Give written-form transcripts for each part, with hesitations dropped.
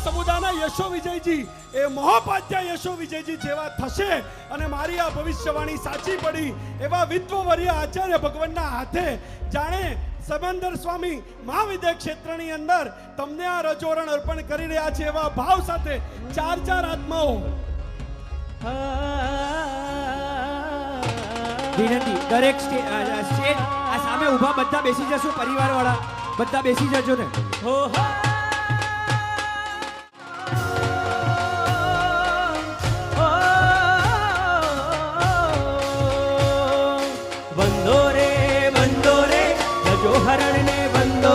સમુદાયના યશો વિજયજી એ મહોપાધ્યાય યશો વિજયજી જેવા થશે અને મારી આ ભવિષ્યવાણી સાચી પડી એવા વિદ્વવર્ય આચાર્ય ભગવાનના હાથે જાણે સમંદર સ્વામી મહાવિદ્ય ક્ષેત્રની અંદર તમને આ રજોરણ અર્પણ કરી રહ્યા છે એવા ભાવ સાથે ચાર આત્માઓ વિનંતી દરેક સ્ટેજ આ સામે ઊભા બધા બેસી જશો પરિવાર વાળા બધા બેસી જજો ને હો હો हरण ने बंदो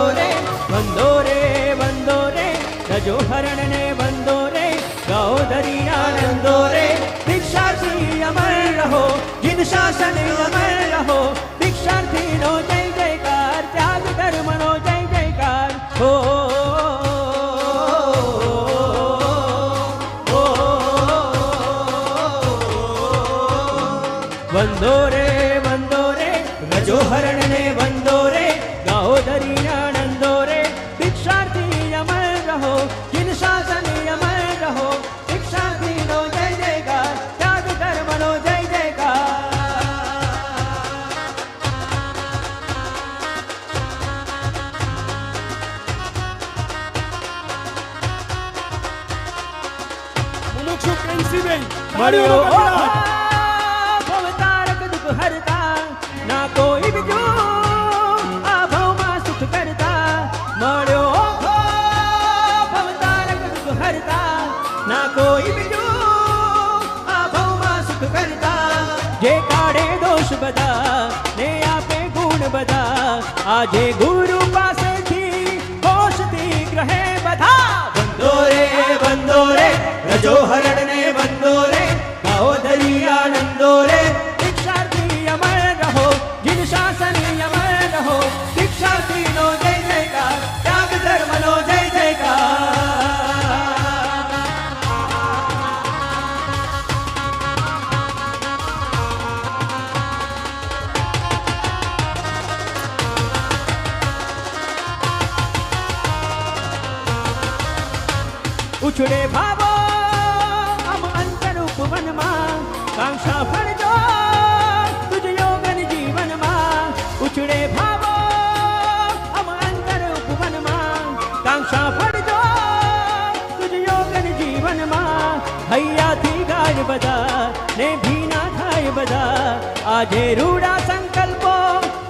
रे रजो हरण ने बंदो रे गाओ धरी आनंदो रे भिक्षार्थी अमर रहो जिन शासन अमर रहो भिक्षार्थी नो जय जयकार त्याग धर्म नो जय जयकार हो बंदो रे रजो हरण ने बंदो रे गाओ धरी आनंदो रे भिक्षार्थी अमर रहो जिन शासन अमर रहो भिक्षार्थी नो जय जयकार त्याग धर्म नो जय જયકાર મુનુક્ષુ કેન્સીબેન भवतारक दुख हरता ना कोई बिजो आ भव में सुख करता मळ्यो भवतारक दुख हरता ना कोई बिजो आ भव में सुख करता जे काढे दोष बधा ने आपे गुण बधा आजे गुरु पासे थी होश थी ग्रहे बधा बंदो रे रजो हरण ने बंदो रे गाओ धरी आनंदो रे भिक्षार्थी अमर रहो जिन शासन अमर रहो भिक्षार्थी नो जय जयकार त्याग धर्म नो जय जयकार उछड़े भावो हम अंतर उपवन मां कांक्षा फड़जो तुझ योगन जीवन मां उछड़े भावो हम अंतर उपवन मां कांक्षा फड़जो तुझ योगन जीवन मां हैया थी गाय बधा ने भीना थाय बधा आजे रूड़ा संकल्पो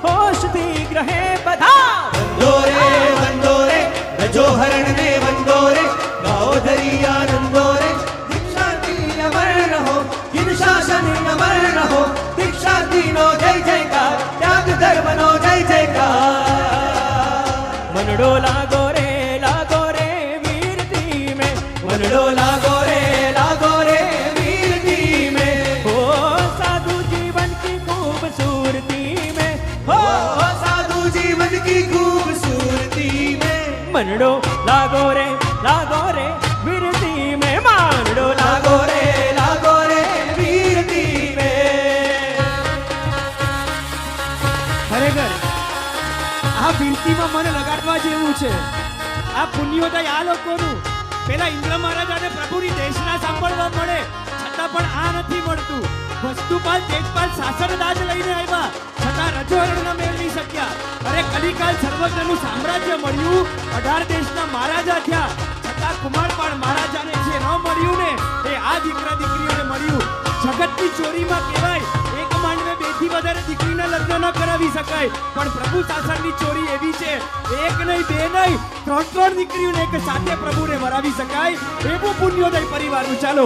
होश थी ग्रहे बधा बंदो रे रजो हरण ने बंदो रे गाओ धरी आनंदो रे भिक्षार्थी अमर रहो जिन शासन अमर रहो भिक्षार्थी नो जय जयकार त्याग धर्म नो जय जयकार मनडो लागो रे वीरती में मनडो लागो रे वीरती में हो साधु जीवन की खूबसूरती में हो साधु जीवन की खूबसूरती में मनडो लागो रे वीरती में मानडो लागो रे वीरती में ખરેખર આ વીરતીમાં મને લગાડવા જેવું છે આ પુણ્યોદય આ લોકોનું પેલા ઇન્દ્ર મહારાજાને પ્રભુની દેશના સાંભળવા મળે છતાં પણ આ નથી મળતું વસ્તુપાલ તેજપાલ શાસન દાજ લઈને આવ્યા છતાં રજોહરણ ન મેળવી શક્યા અરે કલિકાલ સર્વજ્ઞનું સામ્રાજ્ય મળ્યું 18 દેશના મહારાજા થયા છતાં કુમારપાળ મહારાજાને જે ન મળ્યું ને એ આ દીકરા દીકરીઓને મળ્યું જગતની ચોરીમાં કહેવાય એક માંડવે બેથી વધારે દીકરીના લગ્ન ન કરાવી શકાય પણ પ્રભુ શાસનની ચોરી એવી છે એક નહીં બે નહીં ત્રણ દીકરીઓને એક સાથે પ્રભુને વરાવી શકાય એવું પુણ્યોદય પરિવારનું ચાલો